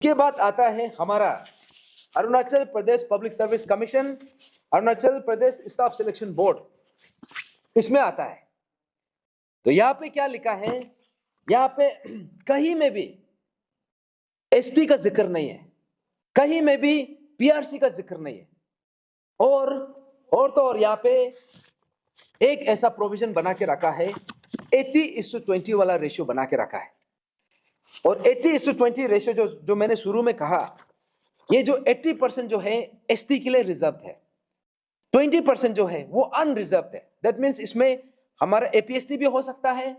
के बाद आता है हमारा Arunachal Pradesh public service commission, Arunachal Pradesh staff selection board, इसमें आता है। तो यहां पे क्या लिखा है, यहां पे कहीं में भी एसटी का जिक्र नहीं है, कहीं में भी पीआरसी का जिक्र नहीं है, और तो और यहां पे एक ऐसा प्रोविजन बना के रखा है, 80:20 वाला रेशियो बना के रखा है। और 80:20 रेशियो जो मैंने शुरू में कहा, ये जो 80% जो है एसटी के लिए रिजर्व है, 20% जो है वो अनरिजर्व है। दैट मीन्स इसमें हमारा एपीएसटी भी हो सकता है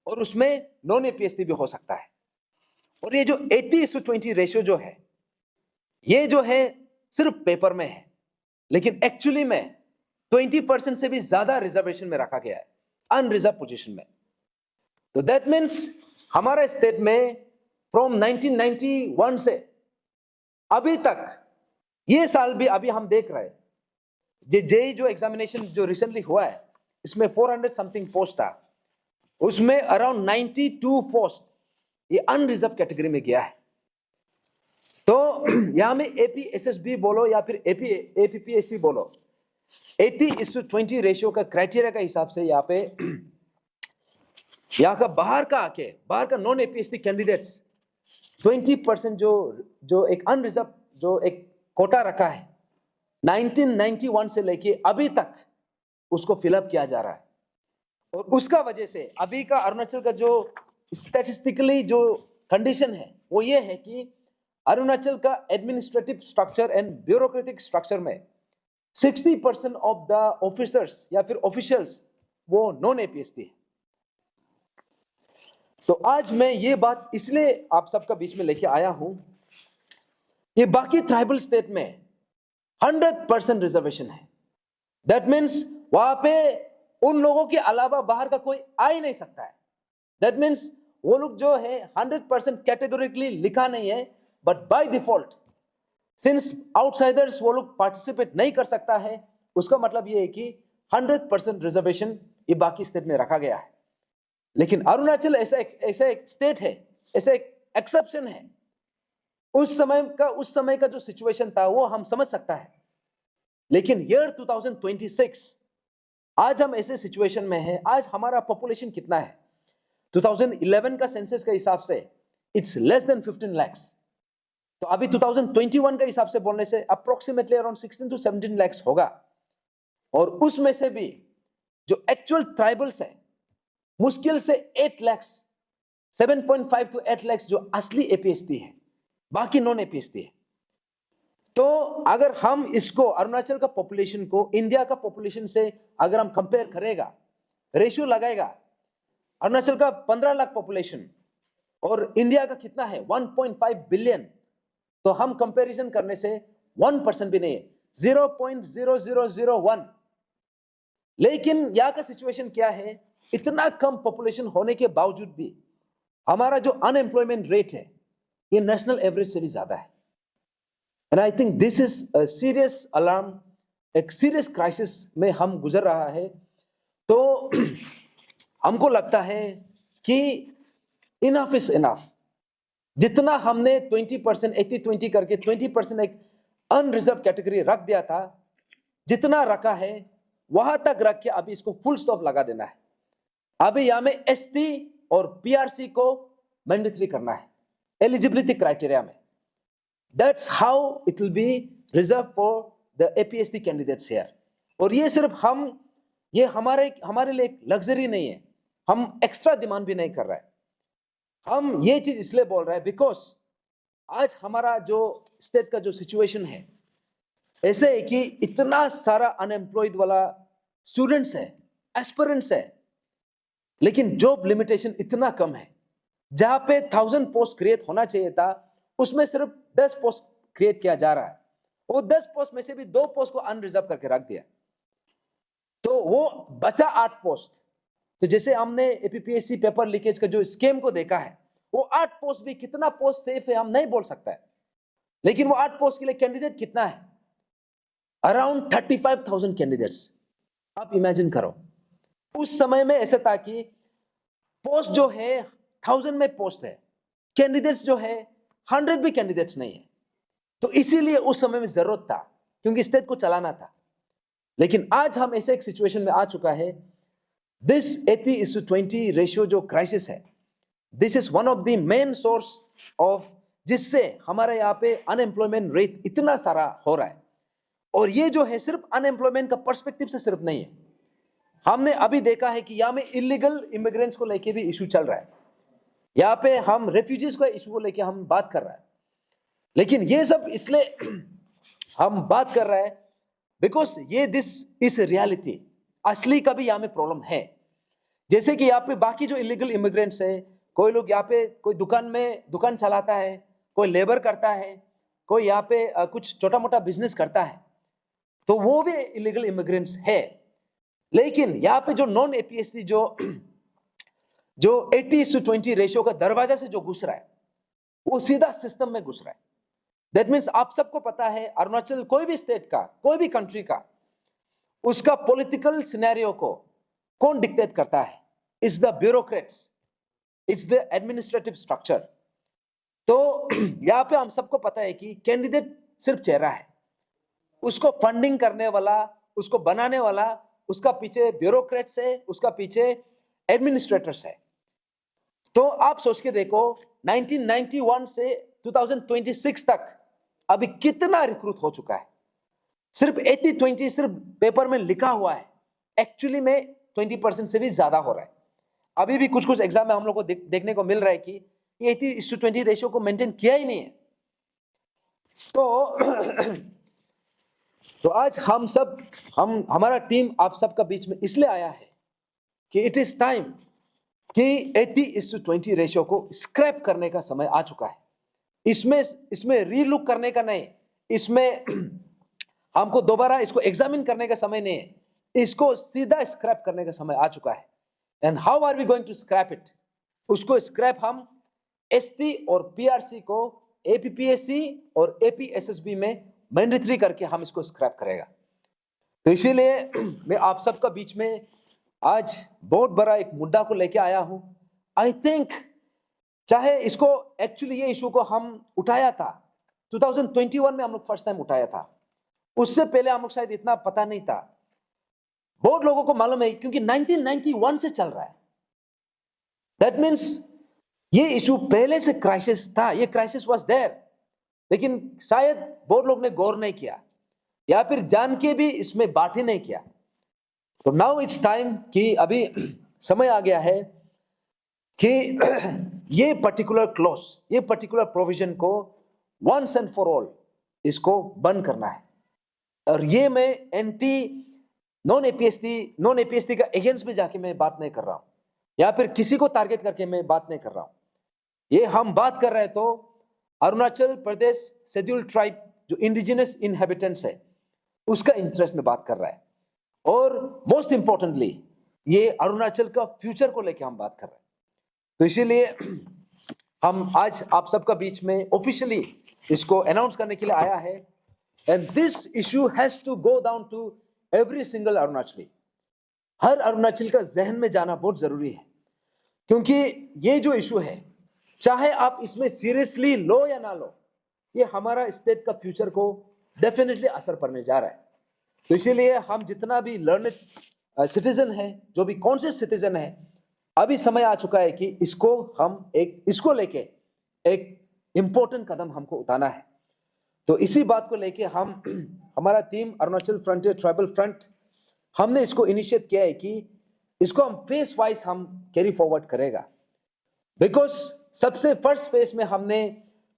और उसमें नॉन एपीएसटी भी हो सकता है। और ये जो 80:20 रेशियो जो है, ये जो है सिर्फ पेपर में है, लेकिन एक्चुअली में 20% से भी ज्यादा रिजर्वेशन में रखा गया है, अनरिजर्व पोजीशन में। तो दैट मीन्स हमारे स्टेट में फ्रॉम 1991 से अभी तक, ये साल भी अभी हम देख रहे हैं, जेई जो एग्जामिनेशन जो रिसेंटली हुआ है, इसमें 400 समथिंग पोस्ट था, उसमें अराउंड 92 पोस्ट ये अनरिजर्व कैटेगरी में गया है। तो यहां में एपीएसएसबी बोलो या फिर एपीपीएससी बोलो, 80:20 रेशियो का क्राइटेरिया का हिसाब से यहाँ पे यहाँ का बाहर का नॉन एपीएससी कैंडिडेट्स 20% जो एक अनरिजर्व जो एक कोटा रखा है 1991 से लेके अभी तक उसको फिलअप किया जा रहा है। और उसका वजह से अभी का अरुणाचल का जो स्टैटिस्टिकली जो कंडीशन है वो ये है कि अरुणाचल का administrative structure and bureaucratic structure में 60% ऑफ द ऑफिसर्स या फिर ऑफिशियल्स वो नॉन एपीएससी है। तो आज मैं ये बात इसलिए आप सबका बीच में लेके आया हूं, ये बाकी ट्राइबल स्टेट में 100% रिजर्वेशन है। दैट मीन्स वहां पे उन लोगों के अलावा बाहर का कोई आ ही नहीं सकता है। दैट मीन्स वो लोग जो है 100% कैटेगोरिकली लिखा नहीं है, but by default since outsiders वो लोग पार्टिसिपेट नहीं कर सकता है, उसका मतलब ये है कि 100% रिजर्वेशन ये बाकी स्टेट में रखा गया है। लेकिन अरुणाचल ऐसा एक स्टेट है, ऐसा एक एक्सेप्शन है। उस समय का जो सिचुएशन था वो हम समझ सकता है, लेकिन ईयर 2026 आज हम ऐसे सिचुएशन में हैं। आज हमारा पॉपुलेशन कितना है? 2011 का सेंसस के हिसाब से इट्स लेस देन 15 lakhs। तो अभी 2021 के हिसाब से बोलने से अप्रोक्सीमेटली अराउंड 16 to 17 lakhs होगा। और उसमें से भी जो एक्चुअल ट्राइबल्स है मुश्किल से 8 lakhs, 7.5 to 8 lakhs जो असली एपीएसटी है, बाकी नॉन एपीएसटी है। तो अगर हम इसको अरुणाचल का पॉपुलेशन को इंडिया का पॉपुलेशन से अगर हम कंपेयर करेगा, रेशियो लगाएगा, अरुणाचल का 15 लाख पॉपुलेशन और इंडिया का कितना है 1.5 बिलियन, तो हम कंपैरिजन करने से 1% भी नहीं है, 0.0001। लेकिन यहां का सिचुएशन क्या है, इतना कम पॉपुलेशन होने के बावजूद भी हमारा जो अनएम्प्लॉयमेंट रेट है ये नेशनल एवरेज से भी ज्यादा है। And I think this is a serious alarm, एक सीरियस क्राइसिस में हम गुजर रहा है। तो हमको लगता है कि इनफ इज इनफ। जितना हमने 20% 80-20 करके 20% एक अनरिजर्व कैटेगरी रख दिया था, जितना रखा है वहां तक रख के अभी इसको फुल स्टॉप लगा देना है। अभी यहां में एसटी और पीआरसी को मैंडेटरी करना है एलिजिबिलिटी क्राइटेरिया में। That's how it will be reserve for the APSC candidates here. और ये सिर्फ ये हमारे लिए एक लग्जरी नहीं है, हम एक्स्ट्रा डिमांड भी नहीं कर रहे हैं। हम ये चीज इसलिए बोल रहे हैं बिकॉज आज हमारा जो स्टेट का जो सिचुएशन है ऐसे है कि इतना सारा अनएम्प्लॉयड वाला स्टूडेंट्स है, एस्पिरेंट्स है, लेकिन जॉब लिमिटेशन इतना कम है। जहां पे 1000 पोस्ट क्रिएट होना चाहिए था उसमें सिर्फ 10 पोस्ट क्रिएट किया जा रहा है। वो 10 पोस्ट में से भी 2 पोस्ट को अनरिजर्व करके रख दिया, तो वो बचा 8 पोस्ट। तो जैसे हमने एपीपीएससी पेपर लीकेज का जो स्कीम को देखा है, वो 8 पोस्ट भी कितना पोस्ट सेफ है हम नहीं बोल सकता है, लेकिन वो 8 पोस्ट के लिए कैंडिडेट कितना है, अराउंड 35,000 कैंडिडेट्स। आप इमेजिन करो उस समय में ऐसा था कि पोस्ट जो है 1000 में पोस्ट है, कैंडिडेट्स जो है 100 भी कैंडिडेट्स नहीं है। तो इसीलिए उस समय में जरूरत था, क्योंकि स्टेट को चलाना था। लेकिन आज हम ऐसे एक सिचुएशन में आ चुका है, दिस 80:20 रेशियो जो क्राइसिस है, this is one of the main source of, जिससे हमारे यहाँ पे अनएम्प्लॉयमेंट रेट इतना सारा हो रहा है। और ये जो है सिर्फ अनएम्प्लॉयमेंट का पर्सपेक्टिव से सिर्फ नहीं है, हमने अभी देखा है कि यहाँ में इलीगल इमिग्रेंट्स को लेके भी इशू चल रहा है। यहाँ पे हम रेफ्यूजीज का इशू को लेके हम बात कर रहे हैं। लेकिन ये सब इसलिए हम बात कर रहे हैं बिकॉज ये दिस इज रियलिटी। असली का भी यहाँ में प्रॉब्लम है। जैसे कि यहाँ पे बाकी जो इलीगल इमिग्रेंट्स है, कोई लोग यहाँ पे कोई दुकान चलाता है, कोई लेबर करता है, कोई यहाँ पे कुछ छोटा मोटा बिजनेस करता है, तो वो भी इलीगल इमिग्रेंट्स है। लेकिन यहाँ पे जो नॉन एपीएससी जो 80:20 रेशियो का दरवाजा से जो घुस रहा है, वो सीधा सिस्टम में घुस रहा है। दैट मीन्स आप सबको पता है, अरुणाचल कोई भी स्टेट का, कोई भी कंट्री का, उसका पॉलिटिकल सिनेरियो को कौन डिक्टेट करता है? It's the bureaucrats, it's the administrative structure. तो यहाँ पे हम सबको पता है कि कैंडिडेट सिर्फ चेहरा है, उसको फंडिंग करने वाला, उसको बनाने वाला, उसका पीछे ब्यूरोक्रेट्स है, उसका पीछे एडमिनिस्ट्रेटर्स है। तो आप सोच के देखो, 1991 से 2026 तक अभी कितना रिक्रूट हो चुका है। सिर्फ 80-20 सिर्फ पेपर में लिखा हुआ है, एक्चुअली में 20% से भी ज्यादा हो रहा है। अभी भी कुछ कुछ एग्जाम में हम लोग को देखने को मिल रहा है कि 80:20 रेशियो को मेंटेन किया ही नहीं है। तो आज हमारा टीम आप सबका बीच में इसलिए आया है कि इट इज टाइम कि 80:20 रेशियो को स्क्रैप करने का समय आ चुका है। इसमें रीलुक करने का नहीं, इसमें हमको दोबारा इसको एग्जामिन करने का समय नहीं है, इसको सीधा स्क्रैप करने का समय आ चुका है। And how are we going to scrap it? उसको स्क्रैप हम एसटी और पीआरसी को एपीपीएससी और एपीएसएसबी में मैंडेटरी करके हम इसको स्क्रैप करेगा। तो इसीलिए मैं आप सबका बीच में आज बहुत बड़ा एक मुद्दा को लेके आया हूं। आई थिंक चाहे इसको एक्चुअली ये इशू को हम उठाया था 2021 में, हम लोग फर्स्ट टाइम उठाया था। उससे पहले हम लोग शायद इतना पता नहीं था। बहुत लोगों को मालूम है क्योंकि 1991 से चल रहा है। दैट मीन्स ये इशू पहले से क्राइसिस था, ये क्राइसिस वाज देयर, लेकिन शायद बहुत लोग ने गौर नहीं किया या फिर जान के भी इसमें बात ही नहीं किया। तो नाउ इट्स टाइम कि अभी समय आ गया है कि ये पर्टिकुलर क्लॉज, ये पर्टिकुलर प्रोविजन को वंस एंड फॉर ऑल इसको बंद करना है। और ये मैं एंटी नॉन एपीएसटी का अगेंस्ट में जाके मैं बात नहीं कर रहा हूं, या फिर किसी को टारगेट करके मैं बात नहीं कर रहा हूं। ये हम बात कर रहे हैं तो अरुणाचल प्रदेश शेड्यूल्ड ट्राइब जो इंडिजिनस इनहेबिटेंट्स है उसका इंटरेस्ट में बात कर रहा है। और मोस्ट इंपॉर्टेंटली ये अरुणाचल का फ्यूचर को लेकर हम बात कर रहे हैं। तो इसीलिए हम आज आप सबका बीच में ऑफिशियली इसको अनाउंस करने के लिए आया है। And this issue has to go down to every single Arunachali. हर अरुणाचल का जहन में जाना बहुत जरूरी है, क्योंकि ये जो इशू है, चाहे आप इसमें सीरियसली लो या ना लो, ये हमारा स्टेट का फ्यूचर को डेफिनेटली असर पड़ने जा रहा है। तो इसीलिए हम जितना भी लर्नड सिटीजन है, जो भी कॉन्शियस सिटीजन है, अभी समय आ चुका है कि इसको लेके एक इंपॉर्टेंट कदम हमको उठाना है। तो इसी बात को लेके हमारा team Arunachal frontier tribal front, हमने इसको इनिशिएट किया है कि इसको हम फेस वाइज हम कैरी फॉरवर्ड करेगा। बिकॉज सबसे फर्स्ट फेज में हमने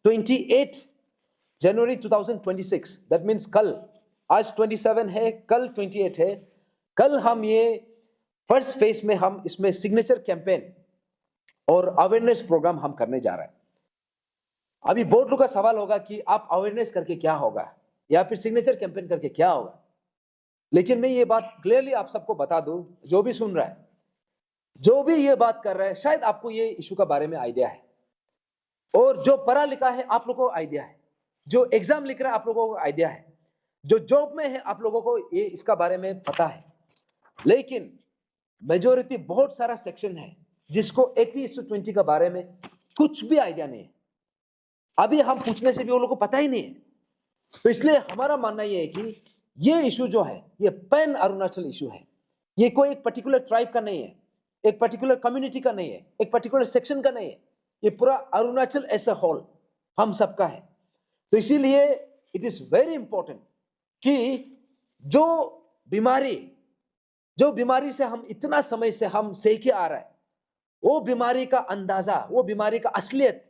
28 जनवरी 2026, दैट मीन्स कल, आज 27 है, कल 28 है, कल हम ये फर्स्ट फेज में हम इसमें सिग्नेचर कैंपेन और अवेयरनेस प्रोग्राम हम करने जा रहे हैं। अभी बहुत लोगों का सवाल होगा कि आप अवेयरनेस करके क्या होगा या फिर सिग्नेचर कैंपेन करके क्या होगा। लेकिन मैं ये बात क्लियरली आप सबको बता दूं, जो भी सुन रहा है, जो भी ये बात कर रहा है, शायद आपको ये इशू का बारे में आइडिया है, और जो पढ़ा लिखा है आप लोगों को आइडिया है, जो एग्जाम लिख रहा है आप लोगों को आइडिया है, जो जॉब में है आप लोगों को ये इसका बारे में पता है। लेकिन मेजोरिटी बहुत सारा सेक्शन है जिसको 80:20 के बारे में कुछ भी आइडिया नहीं है। अभी हम पूछने से भी वो लोगों को पता ही नहीं है। तो इसलिए हमारा मानना ये है कि ये इशू जो है ये पैन अरुणाचल इशू है। ये कोई एक पर्टिकुलर ट्राइब का नहीं है, एक पर्टिकुलर कम्युनिटी का नहीं है, एक पर्टिकुलर सेक्शन का नहीं है, ये पूरा अरुणाचल एज अ होल हम सबका है। तो इसीलिए इट इज वेरी इंपॉर्टेंट कि जो बीमारी से हम इतना समय से हम सेके आ रहा है, वो बीमारी का अंदाजा, वो बीमारी का असलियत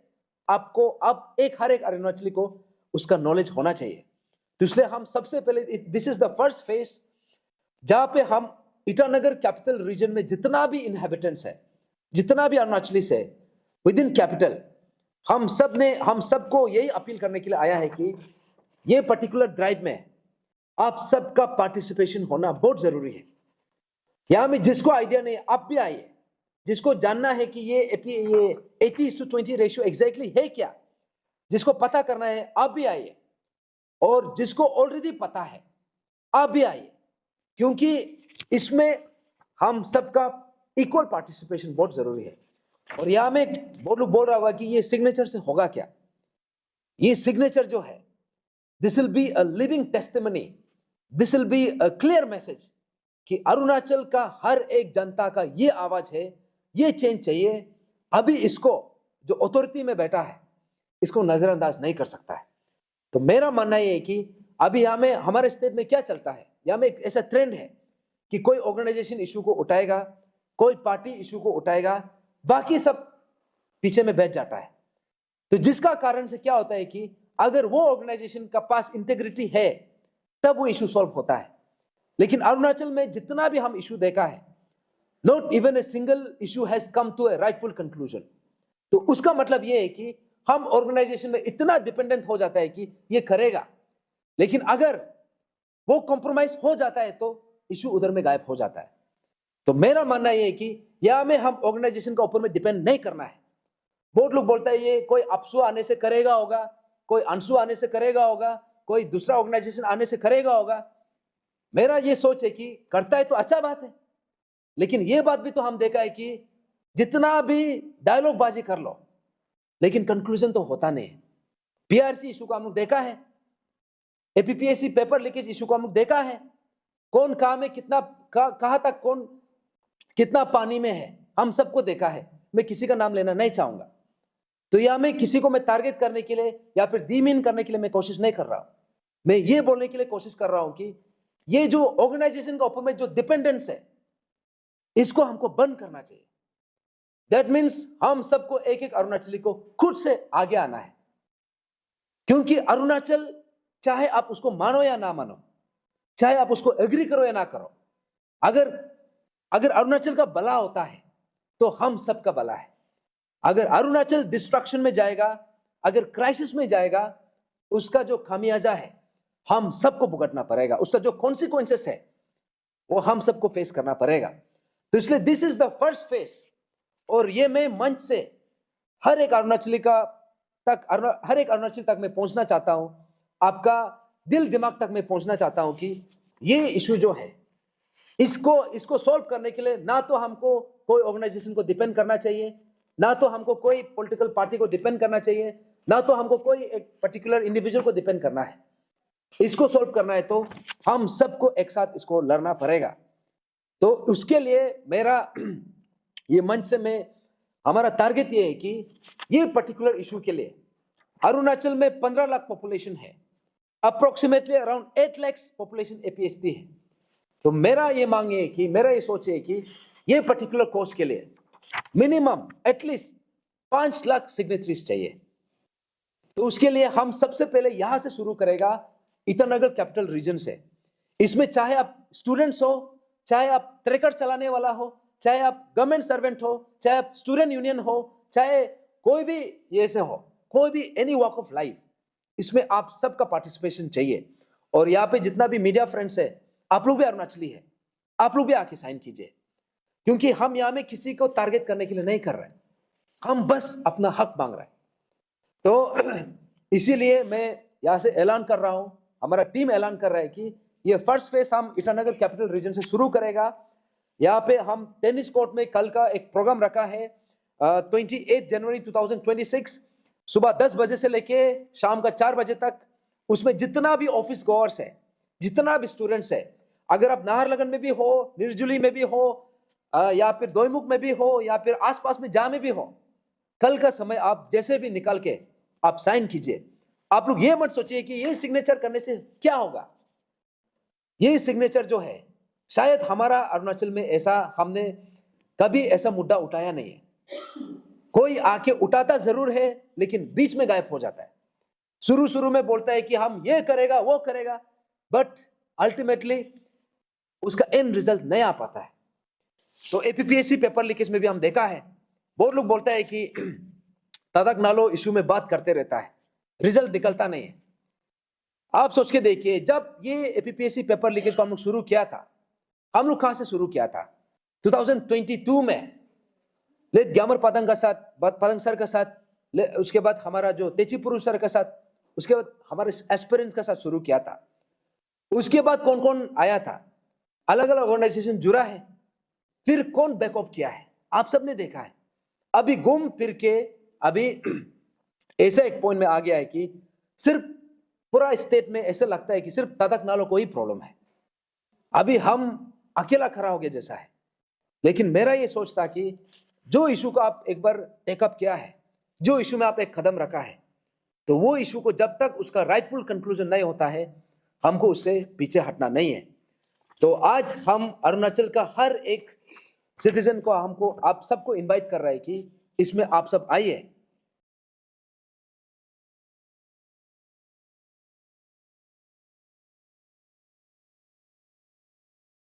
आपको अब हर एक अरुणाचली को उसका नॉलेज होना चाहिए। तो इसलिए हम सबसे पहले this is the first phase जहां पे हम ईटानगर कैपिटल रीजन में जितना भी इनहेबिटेंट्स है, जितना भी अरुणाचलीस है विद इन कैपिटल, हम सबको यही अपील करने के लिए आया है कि ये पर्टिकुलर ड्राइव में आप सबका पार्टिसिपेशन होना बहुत जरूरी है। यहां में जिसको आइडिया नहीं आप भी आइए, जिसको जानना है कि ये 80:20 रेशियो एग्जैक्टली है क्या, जिसको पता करना है आप भी आइए, और जिसको ऑलरेडी पता है आप भी आइए, क्योंकि इसमें हम सबका इक्वल पार्टिसिपेशन बहुत जरूरी है। और यहां में बोल रहा होगा कि ये सिग्नेचर से होगा क्या। ये सिग्नेचर जो है this will be a living testimony, this will be a clear message कि अरुणाचल का हर एक जनता का ये आवाज है, ये चेंज चाहिए। अभी इसको जो अथॉरिटी में बैठा है इसको नजरअंदाज नहीं कर सकता है। तो मेरा मानना यह है कि अभी यहां में हमारे स्टेट में क्या चलता है, यहां में एक ऐसा ट्रेंड है कि कोई ऑर्गेनाइजेशन इशू को उठाएगा, कोई पार्टी इशू को उठाएगा, बाकी सब पीछे में बैठ जाता है। तो जिसका कारण से क्या होता है कि अगर वो ऑर्गेनाइजेशन का पास इंटेग्रिटी है तब वो इशू सॉल्व होता है। लेकिन अरुणाचल में जितना भी हम इशू देखा है, not even a single issue has come to a rightful conclusion. तो उसका मतलब ये है कि हम ऑर्गेनाइजेशन में इतना डिपेंडेंट हो जाता है कि ये करेगा, लेकिन अगर वो कॉम्प्रोमाइज हो जाता है तो इशू उधर में गायब हो जाता है। तो मेरा मानना यह है कि यहां में हम ऑर्गेनाइजेशन का ऊपर में डिपेंड नहीं करना है। बहुत लोग बोलता है ये कोई अपसू आने से करेगा होगा, कोई अंशु आने से करेगा होगा, कोई दूसरा ऑर्गेनाइजेशन आने से करेगा होगा। मेरा ये सोच है कि करता है तो अच्छा बात है, लेकिन ये बात भी तो हम देखा है कि जितना भी डायलॉग बाजी कर लो लेकिन कंक्लूजन तो होता नहीं है। पीआरसी इशू को हम लोग देखा है, एपीपीएससी पेपर लीकेज इशू को हम लोग देखा है, कौन कहां में कितना कहां तक कौन कितना पानी में है, हम सबको देखा है। मैं किसी का नाम लेना नहीं चाहूंगा। तो यहां में किसी को मैं टारगेट करने के लिए या फिर डीमीन करने के लिए मैं कोशिश नहीं कर रहा हूं। मैं ये बोलने के लिए कोशिश कर रहा हूं कि ये जो ऑर्गेनाइजेशन का ऊपर में जो डिपेंडेंस है इसको हमको बंद करना चाहिए। दैट मीन्स हम सबको एक एक अरुणाचली को खुद से आगे आना है, क्योंकि अरुणाचल चाहे आप उसको मानो या ना मानो, चाहे आप उसको एग्री करो या ना करो, अगर अरुणाचल का भला होता है तो हम सबका भला है। अगर अरुणाचल डिस्ट्रक्शन में जाएगा, अगर क्राइसिस में जाएगा, उसका जो खामियाजा है हम सबको भुगतना पड़ेगा, उसका जो कॉन्सिक्वेंसेस है वो हम सबको फेस करना पड़ेगा। तो इसलिए this is the first face, और ये मैं मंच से हर एक अरुणाचली तक मैं पहुंचना चाहता हूं, आपका दिल दिमाग तक मैं पहुंचना चाहता हूं कि ये इशू जो है इसको सॉल्व करने के लिए ना तो हमको कोई ऑर्गेनाइजेशन को डिपेंड करना चाहिए, ना तो हमको कोई पॉलिटिकल पार्टी को डिपेंड करना चाहिए, ना तो हमको कोई एक पर्टिकुलर इंडिविजुअल को डिपेंड करना है। इसको सॉल्व करना है तो हम सबको एक साथ इसको लड़ना पड़ेगा। तो उसके लिए मेरा ये मंच से हमारा टारगेट ये है कि ये पर्टिकुलर इशू के लिए अरुणाचल में 15 लाख पॉपुलेशन है, अप्रोक्सीमेटली अराउंड 8 लाख पॉपुलेशन एपीएचडी है। तो मेरा ये मांग है कि मेरा ये सोच है कि ये पर्टिकुलर कोर्स के लिए मिनिमम एटलीस्ट 5 लाख सिग्नेचरीज चाहिए। तो उसके लिए हम सबसे पहले यहां से शुरू करेगा, ईटानगर कैपिटल रीजन से। इसमें चाहे आप स्टूडेंट्स हो, चाहे आप ट्रैकर चलाने वाला हो, चाहे आप गवर्नमेंट सर्वेंट हो, चाहे आप स्टूडेंट यूनियन हो, चाहे कोई भी ये से हो, कोई भी एनी वॉक ऑफ लाइफ, इसमें आप सबका पार्टिसिपेशन चाहिए। और यहाँ पे जितना भी मीडिया फ्रेंड्स है, आप लोग भी अरुणाचली है, आप लोग भी आके साइन कीजिए, क्योंकि हम यहाँ में किसी को टारगेट करने के लिए नहीं कर रहे हैं, हम बस अपना हक मांग रहे हैं। तो इसीलिए मैं यहाँ से ऐलान कर रहा हूं, हमारा टीम ऐलान कर रहा है कि ये फर्स्ट फेज हम ईटानगर कैपिटल रीजन से शुरू करेगा। यहाँ पे हम टेनिस कोर्ट में कल का एक प्रोग्राम रखा है 28 जनवरी 2026 सुबह 10 बजे से लेके शाम का 4 बजे तक उसमें जितना भी ऑफिस गोअर्स है, जितना भी स्टूडेंट्स है, अगर आप नाहरलगन में भी हो, निर्जुली में भी हो, या फिर दोईमुख में भी हो, या फिर आसपास में जहां में भी हो, कल का समय आप जैसे भी निकाल के आप साइन कीजिए। आप लोग ये मत सोचिए कि ये सिग्नेचर करने से क्या होगा। ये सिग्नेचर जो है, शायद हमारा अरुणाचल में ऐसा हमने कभी ऐसा मुद्दा उठाया नहीं है। कोई आके उठाता जरूर है, लेकिन बीच में गायब हो जाता है। शुरू में बोलता है कि हम ये करेगा वो करेगा, बट अल्टीमेटली उसका एंड रिजल्ट नहीं आ पाता है। तो एपीपीएससी पेपर लीकेज में भी हम देखा है, बहुत लोग बोलता है कि तदक नालो इशू में बात करते रहता है, रिजल्ट निकलता नहीं है। आप सोच के देखिए, जब ये एपीपीएससी पेपर लीकेज को हम लोग शुरू किया था, हम लोग कहां से शुरू किया था? 2022 में ले ग्यामर पतंग सर का साथ, उसके बाद हमारा जो तेचीपुरु सर का साथ, उसके बाद हमारे एस्पिरेंट्स का साथ शुरू किया था। उसके बाद कौन कौन आया था, अलग अलग ऑर्गेनाइजेशन जुड़ा है, फिर कौन बैकअप किया है, आप सबने देखा है। अभी घूम फिर के अभी ऐसा एक पॉइंट में आ गया है कि सिर्फ पूरा स्टेट में ऐसा लगता है कि सिर्फ तदक नालो को ही प्रॉब्लम है। अभी हम अकेला खड़ा हो गया जैसा है। लेकिन मेरा ये सोच था कि जो इशू को आप एक बार टेकअप किया है, जो इशू में आप एक कदम रखा है, तो वो इशू को जब तक उसका राइटफुल कंक्लूजन नहीं होता है, हमको उससे पीछे हटना नहीं है। तो आज हम अरुणाचल का हर एक सिटीजन को, हमको आप सबको इनवाइट कर रहे हैं कि इसमें आप सब आइए।